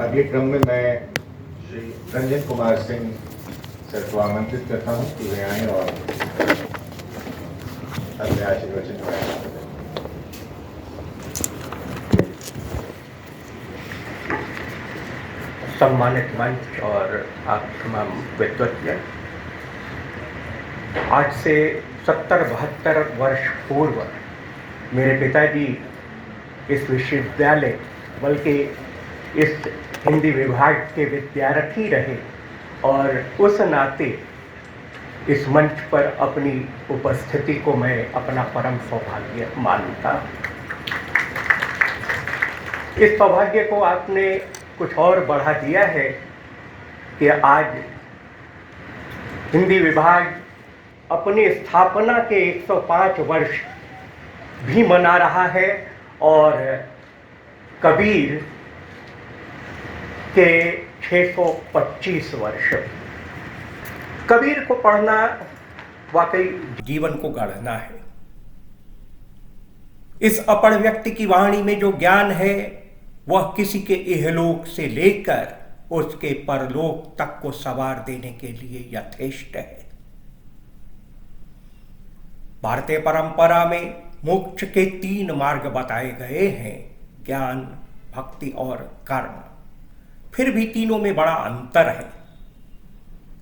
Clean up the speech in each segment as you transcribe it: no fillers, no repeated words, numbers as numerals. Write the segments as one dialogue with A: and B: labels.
A: अगले क्रम में मैं श्री रंजन कुमार सिंह सर को आमंत्रित करता हूं कि वे आएं और अपने आशीर्वचन बनाएं।
B: सम्मानित मंच और आप तमाम विद्वत्जन, आज से 70-72 वर्ष पूर्व मेरे पिताजी इस विश्वविद्यालय बल्कि इस हिंदी विभाग के विद्यार्थी रहे और उस नाते इस मंच पर अपनी उपस्थिति को मैं अपना परम सौभाग्य मानता। इस सौभाग्य को आपने कुछ और बढ़ा दिया है कि आज हिंदी विभाग अपनी स्थापना के 105 वर्ष भी मना रहा है और कबीर के 625 वर्ष। कबीर को पढ़ना वाकई जीवन को गढ़ना है। इस अपढ़ व्यक्ति की वाणी में जो ज्ञान है वह किसी के इहलोक से लेकर उसके परलोक तक को सवार देने के लिए यथेष्ट है। भारतीय परंपरा में मोक्ष के 3 मार्ग बताए गए हैं, ज्ञान, भक्ति और कर्म। फिर भी तीनों में बड़ा अंतर है।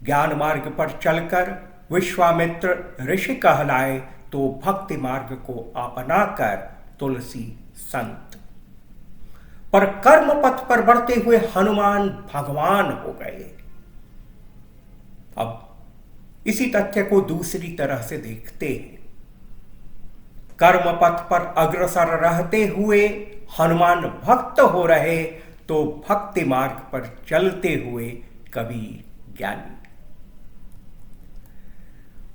B: ज्ञान मार्ग पर चलकर विश्वामित्र ऋषि कहलाए तो भक्ति मार्ग को अपनाकर तुलसी संत, पर कर्म पथ पर बढ़ते हुए हनुमान भगवान हो गए। अब इसी तथ्य को दूसरी तरह से देखते हैं। कर्म पथ पर अग्रसर रहते हुए हनुमान भक्त हो रहे तो भक्ति मार्ग पर चलते हुए कबीर ज्ञानी।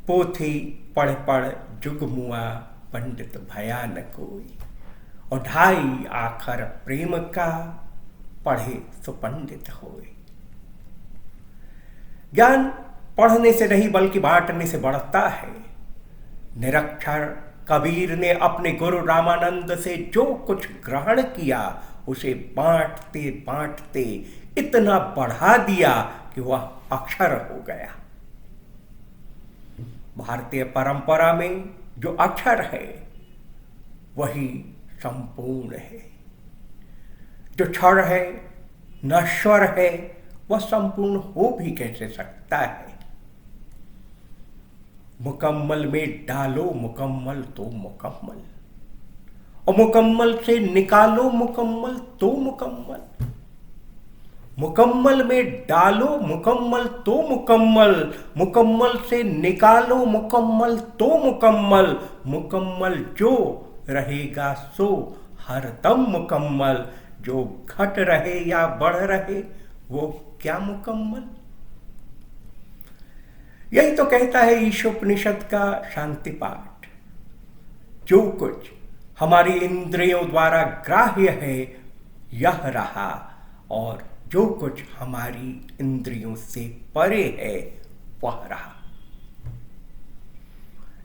B: पोथी पढ़ पढ़ जुग मुआ पंडित भया न कोई, और ढाई आखर प्रेम का पढ़े सो पंडित होए। ज्ञान पढ़ने से नहीं बल्कि बांटने से बढ़ता है। निरक्षर कबीर ने अपने गुरु रामानंद से जो कुछ ग्रहण किया उसे बांटते बांटते इतना बढ़ा दिया कि वह अक्षर हो गया। भारतीय परंपरा में जो अक्षर है वही संपूर्ण है। जो क्षर है, नश्वर है, वह संपूर्ण हो भी कैसे सकता है। मुकम्मल में डालो मुकम्मल तो मुकम्मल, और मुकम्मल से निकालो मुकम्मल तो मुकम्मल। मुकम्मल में डालो मुकम्मल तो मुकम्मल, मुकम्मल से निकालो मुकम्मल तो मुकम्मल। मुकम्मल जो रहेगा सो हरदम मुकम्मल, जो घट रहे या बढ़ रहे वो क्या मुकम्मल। यही तो कहता है ईशोपनिषद का शांति पाठ। जो कुछ हमारी इंद्रियों द्वारा ग्राह्य है यह रहा, और जो कुछ हमारी इंद्रियों से परे है वह रहा।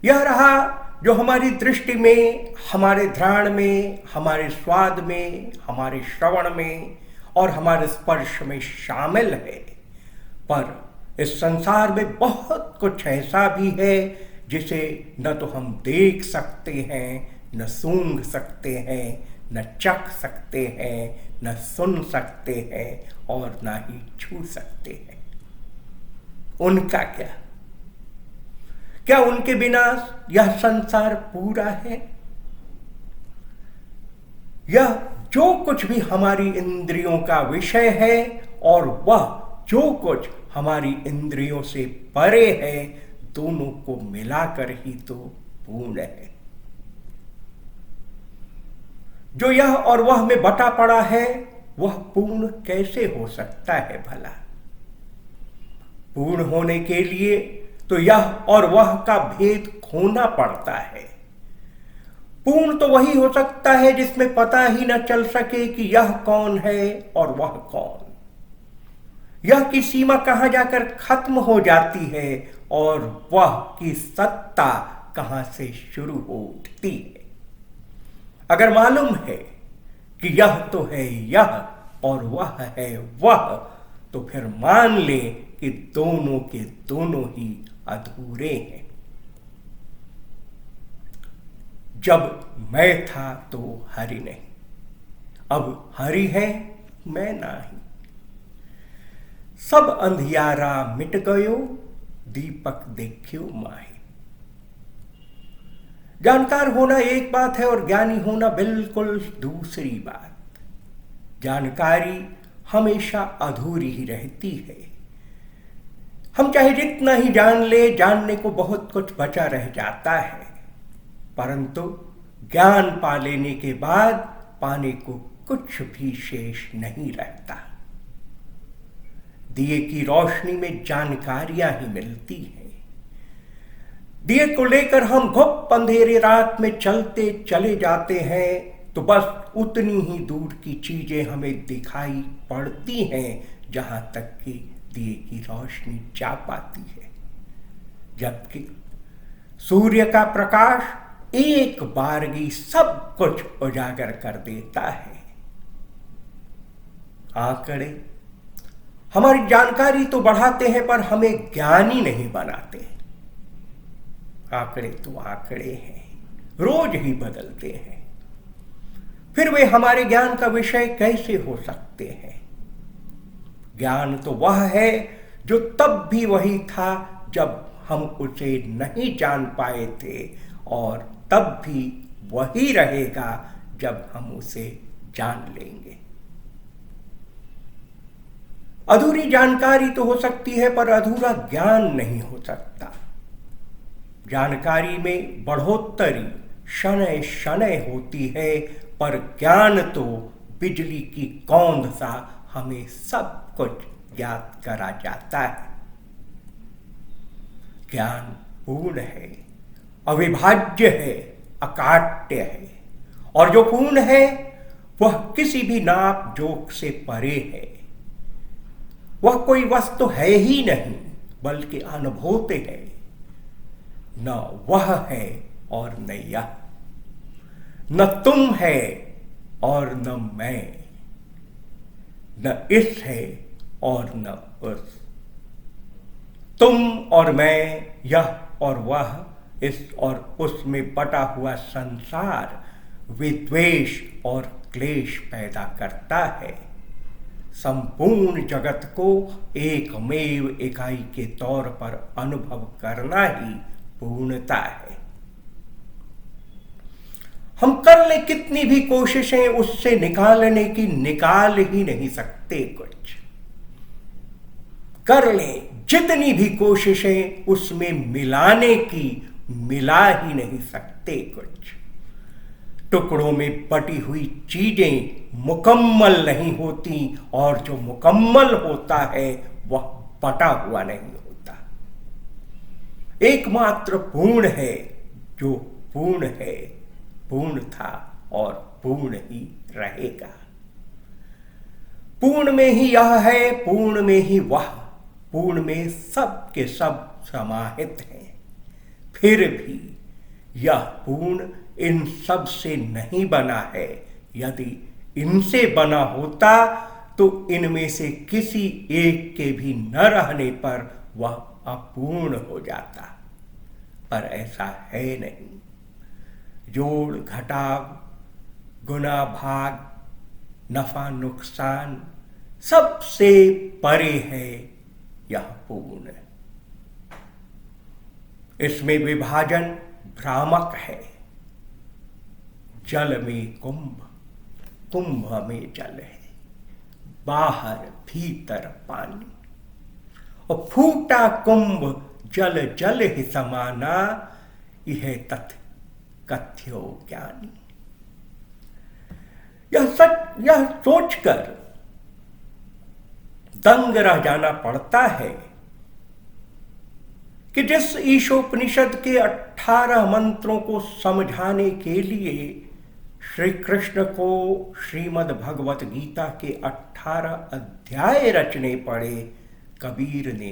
B: यह रहा जो हमारी दृष्टि में, हमारे ध्यान में, हमारे स्वाद में, हमारे श्रवण में और हमारे स्पर्श में शामिल है। पर इस संसार में बहुत कुछ ऐसा भी है जिसे न तो हम देख सकते हैं, न सूंघ सकते हैं, न चख सकते हैं, न सुन सकते हैं और न ही छू सकते हैं। उनका क्या? क्या उनके बिना यह संसार पूरा है? यह जो कुछ भी हमारी इंद्रियों का विषय है और वह जो कुछ हमारी इंद्रियों से परे है, दोनों को मिलाकर ही तो पूर्ण है। जो यह और वह में बटा पड़ा है वह पूर्ण कैसे हो सकता है भला? पूर्ण होने के लिए तो यह और वह का भेद खोना पड़ता है। पूर्ण तो वही हो सकता है जिसमें पता ही न चल सके कि यह कौन है और वह कौन। यह की सीमा कहां जाकर खत्म हो जाती है और वह की सत्ता कहां से शुरू हो उठती है। अगर मालूम है कि यह तो है यह, और वह है वह, तो फिर मान लें कि दोनों के दोनों ही अधूरे हैं। जब मैं था तो हरि नहीं, अब हरि है मैं नाही। सब अंधियारा मिट गयो, दीपक देख्यो माही। जानकार होना एक बात है और ज्ञानी होना बिल्कुल दूसरी बात। जानकारी हमेशा अधूरी ही रहती है। हम चाहे जितना ही जान ले, जानने को बहुत कुछ बचा रह जाता है, परंतु ज्ञान पा लेने के बाद पाने को कुछ भी शेष नहीं रहता। दिए की रोशनी में जानकारियां ही मिलती हैं। दिए को लेकर हम घुप अंधेरे रात में चलते चले जाते हैं तो बस उतनी ही दूर की चीजें हमें दिखाई पड़ती हैं जहां तक कि दिए की रोशनी जा पाती है, जबकि सूर्य का प्रकाश एक बारगी सब कुछ उजागर कर देता है। आंकड़े हमारी जानकारी तो बढ़ाते हैं पर हमें ज्ञानी नहीं बनाते। आंकड़े तो आंकड़े हैं, रोज ही बदलते हैं, फिर वे हमारे ज्ञान का विषय कैसे हो सकते हैं? ज्ञान तो वह है जो तब भी वही था जब हम उसे नहीं जान पाए थे, और तब भी वही रहेगा जब हम उसे जान लेंगे। अधूरी जानकारी तो हो सकती है पर अधूरा ज्ञान नहीं हो सकता। जानकारी में बढ़ोतरी शनय शनय होती है, पर ज्ञान तो बिजली की कौंध सा हमें सब कुछ ज्ञात करा जाता है। ज्ञान पूर्ण है, अविभाज्य है, अकाट्य है, और जो पूर्ण है वह किसी भी नाप जोक से परे है। वह कोई वस्तु है ही नहीं बल्कि अनुभूति है। न वह है और न यह, न तुम है और न मैं, न इस है और न उस। तुम और मैं, यह और वह, इस और उस में बटा हुआ संसार विद्वेष और क्लेश पैदा करता है। संपूर्ण जगत को एकमेव इकाई के तौर पर अनुभव करना ही पूर्णता है। हम कर ले कितनी भी कोशिशें उससे निकालने की, निकाल ही नहीं सकते कुछ। कर ले जितनी भी कोशिशें उसमें मिलाने की, मिला ही नहीं सकते कुछ। टुकड़ों में बटी हुई चीजें मुकम्मल नहीं होती, और जो मुकम्मल होता है वह बटा हुआ नहीं होता। एकमात्र पूर्ण है जो पूर्ण है, पूर्ण था और पूर्ण ही रहेगा। पूर्ण में ही यह है, पूर्ण में ही वह, पूर्ण में सब के सब समाहित हैं। फिर भी यह पूर्ण इन सब से नहीं बना है। यदि इनसे बना होता तो इनमें से किसी एक के भी न रहने पर वह अपूर्ण हो जाता, पर ऐसा है नहीं। जोड़ घटाव, गुना भाग, नफा नुकसान सबसे परे है यह पूर्ण। इसमें विभाजन भ्रामक है। जल में कुंभ, कुंभ में जल है, बाहर भीतर पानी, और फूटा कुंभ जल जल ही समाना, यह तथ कथ्यो ज्ञानी। यह सोचकर दंग रह जाना पड़ता है कि जिस ईशोपनिषद के 18 मंत्रों को समझाने के लिए श्री कृष्ण को श्रीमद् भगवत गीता के 18 अध्याय रचने पड़े, कबीर ने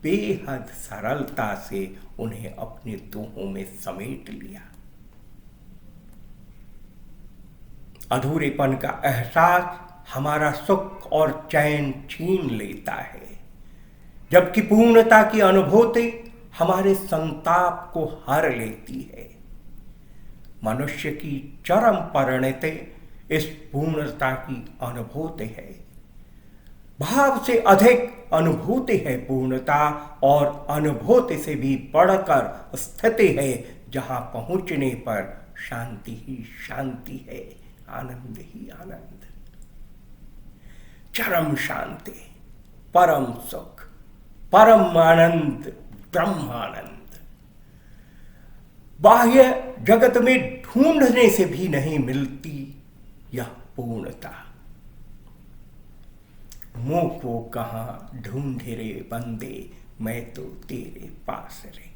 B: बेहद सरलता से उन्हें अपने दोहों में समेट लिया। अधूरेपन का एहसास हमारा सुख और चैन छीन लेता है, जबकि पूर्णता की अनुभूति हमारे संताप को हर लेती है। मनुष्य की चरम परिणति इस पूर्णता की अनुभूति है। भाव से अधिक अनुभूति है पूर्णता, और अनुभूति से भी बढ़कर स्थिति है जहां पहुंचने पर शांति ही शांति है, आनंद ही आनंद, चरम शांति, परम सुख, परम आनंद, ब्रह्मानंद। बाह्य जगत में ढूंढने से भी नहीं मिलती यह पूर्णता। मुंह को कहां ढूंढे रे बंदे, मैं तो तेरे पास रे।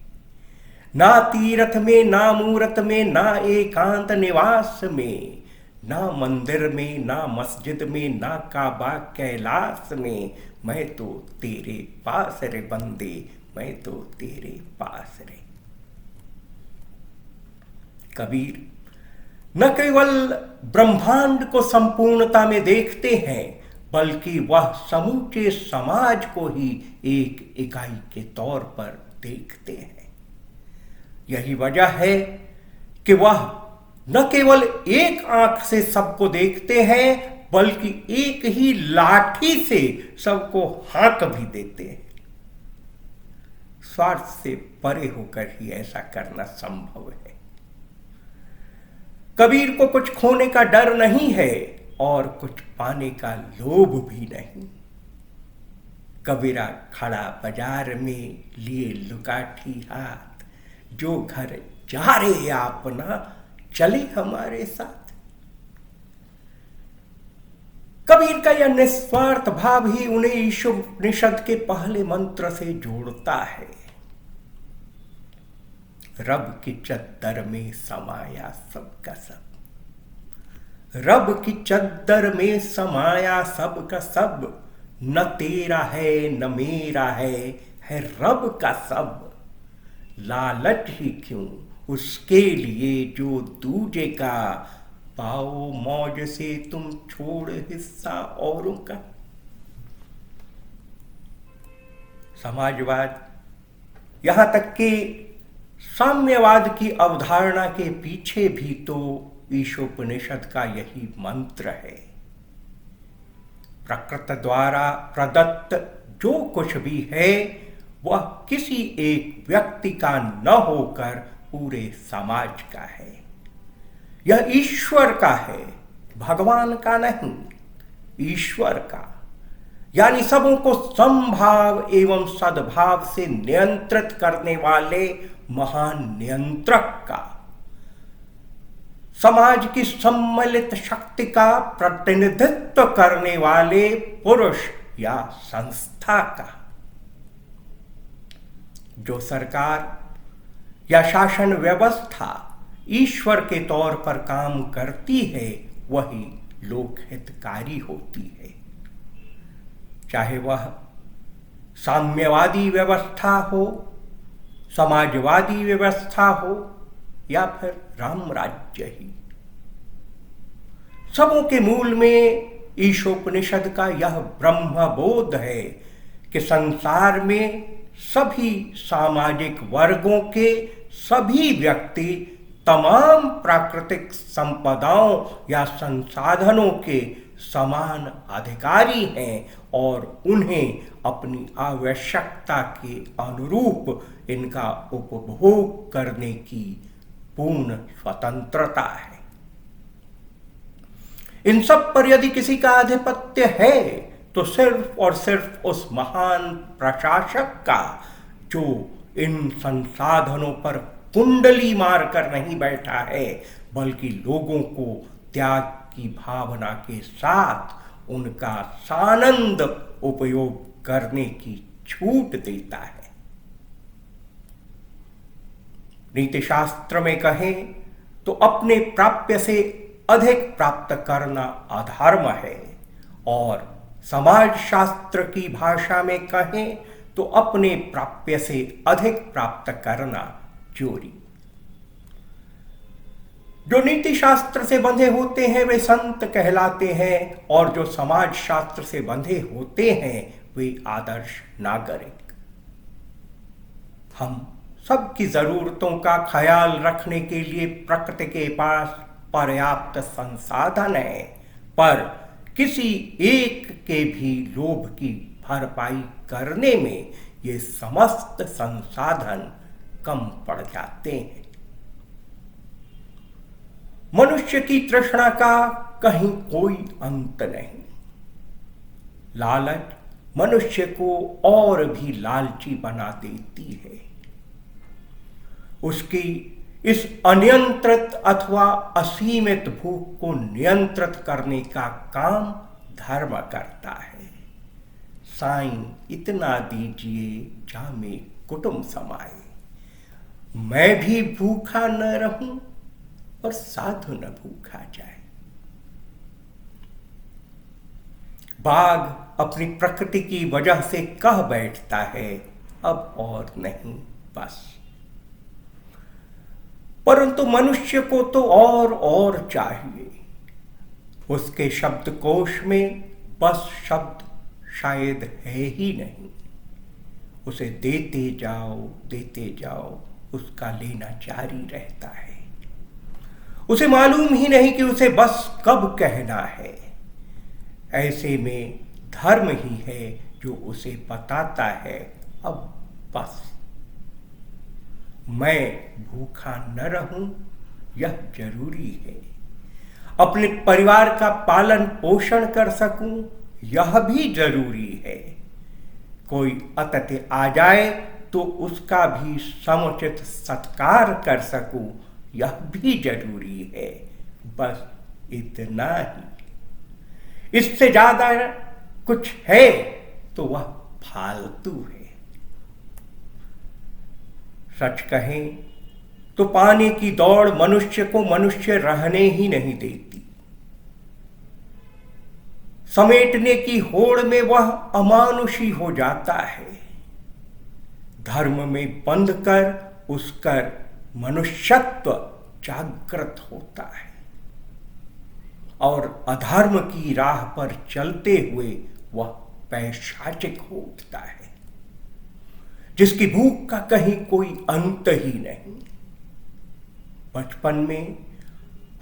B: ना तीर्थ में, ना मूरत में, ना एकांत निवास में, ना मंदिर में, ना मस्जिद में, ना काबा कैलाश में, मैं तो तेरे पास रे बंदे, मैं तो तेरे पास रे। कबीर न केवल ब्रह्मांड को संपूर्णता में देखते हैं, बल्कि वह समूचे समाज को ही एक इकाई के तौर पर देखते हैं। यही वजह है कि वह न केवल एक आंख से सबको देखते हैं, बल्कि एक ही लाठी से सबको हाँक भी देते हैं। स्वार्थ से परे होकर ही ऐसा करना संभव है। कबीर को कुछ खोने का डर नहीं है और कुछ पाने का लोभ भी नहीं। कबीरा खड़ा बाजार में लिए लुकाठी हाथ, जो घर जा रे अपना, चले हमारे साथ। कबीर का यह निस्वार्थ भाव ही उन्हें ईशोपनिषद के पहले मंत्र से जोड़ता है। रब की चद्दर में समाया सबका सब, रब की चद्दर में समाया सब का सब, न तेरा है न मेरा है रब का सब। लालच ही क्यों उसके लिए जो दूजे का, पाओ मौज से तुम छोड़ हिस्सा औरों का। समाजवाद, यहां तक कि साम्यवाद की अवधारणा के पीछे भी तो ईशोपनिषद का यही मंत्र है। प्रकृति द्वारा प्रदत्त जो कुछ भी है, वह किसी एक व्यक्ति का न होकर पूरे समाज का है। यह ईश्वर का है, भगवान का नहीं, ईश्वर का। यानी सबों को समभाव एवं सद्भाव से नियंत्रित करने वाले महान नियंत्रक का, समाज की सम्मिलित शक्ति का प्रतिनिधित्व करने वाले पुरुष या संस्था का। जो सरकार या शासन व्यवस्था ईश्वर के तौर पर काम करती है, वही लोकहितकारी होती है। चाहे वह साम्यवादी व्यवस्था हो, समाजवादी व्यवस्था हो, या फिर राम राज्य ही। सबों के मूल में ईशोपनिषद का यह ब्रह्मबोध है कि संसार में सभी सामाजिक वर्गों के सभी व्यक्ति तमाम प्राकृतिक संपदाओं या संसाधनों के समान अधिकारी हैं और उन्हें अपनी आवश्यकता के अनुरूप इनका उपभोग करने की पूर्ण स्वतंत्रता है। इन सब पर यदि किसी का आधिपत्य है, तो सिर्फ और सिर्फ उस महान प्रशासक का, जो इन संसाधनों पर कुंडली मारकर नहीं बैठा है, बल्कि लोगों को त्याग की भावना के साथ उनका सानंद उपयोग करने की छूट देता है। नीतिशास्त्र में कहें तो अपने प्राप्य से अधिक प्राप्त करना अधर्म है, और समाजशास्त्र की भाषा में कहें तो अपने प्राप्य से अधिक प्राप्त करना चोरी। जो नीति शास्त्र से बंधे होते हैं वे संत कहलाते हैं, और जो समाज शास्त्र से बंधे होते हैं वे आदर्श नागरिक। हम सबकी जरूरतों का ख्याल रखने के लिए प्रकृति के पास पर्याप्त संसाधन है, पर किसी एक के भी लोभ की भरपाई करने में ये समस्त संसाधन कम पड़ जाते हैं। मनुष्य की तृष्णा का कहीं कोई अंत नहीं। लालच मनुष्य को और भी लालची बना देती है। उसकी इस अनियंत्रित अथवा असीमित भूख को नियंत्रित करने का काम धर्म करता है। साईं इतना दीजिए जामे कुटुंब समाए, मैं भी भूखा न रहूं और साधु न भूखा जाए। बाघ अपनी प्रकृति की वजह से कह बैठता है अब और नहीं बस, परंतु मनुष्य को तो और चाहिए। उसके शब्दकोश में बस शब्द शायद है ही नहीं। उसे देते जाओ उसका लेना जारी रहता है। उसे मालूम ही नहीं कि उसे बस कब कहना है। ऐसे में धर्म ही है जो उसे बताता है अब बस। मैं भूखा न रहूं यह जरूरी है। अपने परिवार का पालन पोषण कर सकूं यह भी जरूरी है। कोई अतिथि आ जाए तो उसका भी समुचित सत्कार कर सकूं यह भी जरूरी है। बस इतना ही। इससे ज्यादा कुछ है तो वह फालतू है। सच कहें तो पाने की दौड़ मनुष्य को मनुष्य रहने ही नहीं देती। समेटने की होड़ में वह अमानुषी हो जाता है। धर्म में बंध कर उसकर मनुष्यत्व जागृत होता है और अधर्म की राह पर चलते हुए वह पैशाचिक हो उठता है, जिसकी भूख का कहीं कोई अंत ही नहीं। बचपन में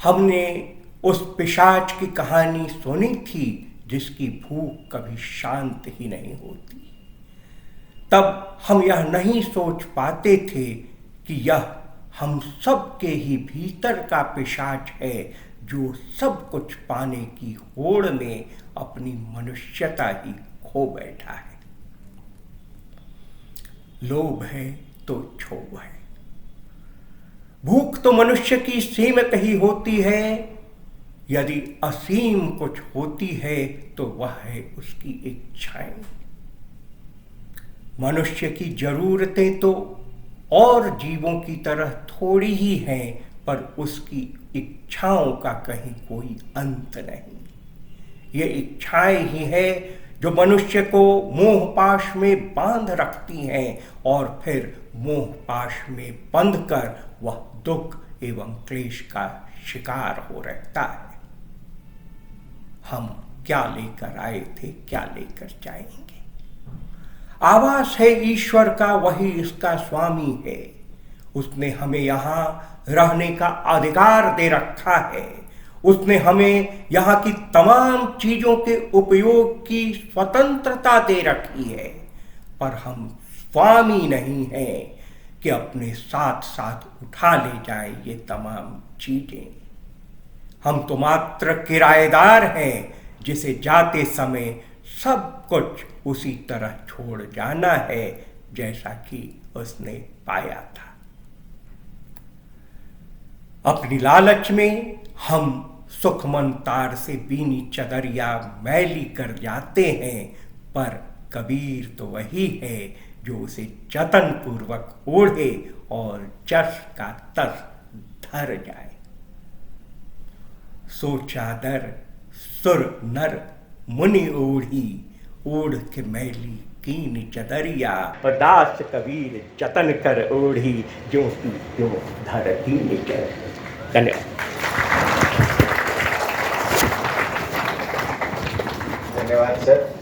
B: हमने उस पिशाच की कहानी सुनी थी जिसकी भूख कभी शांत ही नहीं होती। तब हम यह नहीं सोच पाते थे कि यह हम सब के ही भीतर का पिशाच है जो सब कुछ पाने की होड़ में अपनी मनुष्यता ही खो बैठा है। लोभ है तो क्षोभ है। भूख तो मनुष्य की सीमित ही होती है। यदि असीम कुछ होती है तो वह है उसकी इच्छाएं। मनुष्य की जरूरतें तो और जीवों की तरह थोड़ी ही हैं, पर उसकी इच्छाओं का कहीं कोई अंत नहीं। ये इच्छाएं ही है जो मनुष्य को मोहपाश में बांध रखती हैं और फिर मोहपाश में बंधकर वह दुख एवं क्लेश का शिकार हो रहता है। हम क्या लेकर आए थे, क्या लेकर जाएंगे? आवास है ईश्वर का, वही इसका स्वामी है। उसने हमें यहाँ रहने का अधिकार दे रखा है। उसने हमें यहाँ की तमाम चीजों के उपयोग की स्वतंत्रता दे रखी है, पर हम स्वामी नहीं हैं कि अपने साथ साथ उठा ले जाए ये तमाम चीजें। हम तो मात्र किराएदार हैं जिसे जाते समय सब कुछ उसी तरह छोड़ जाना है जैसा कि उसने पाया था। अपनी लालच में हम सुखमन तार से बीनी चदरिया मैली कर जाते हैं, पर कबीर तो वही है जो उसे जतन पूर्वक ओढ़े और जस का तस धर जाए। सो चादर सुर नर मुनि ओढ़ी, ओढ़ के मैली कीन चदरिया, दास कबीर जतन कर ओढ़ी, जो की जो धरती निकल। धन्यवाद।
A: धन्यवाद सर।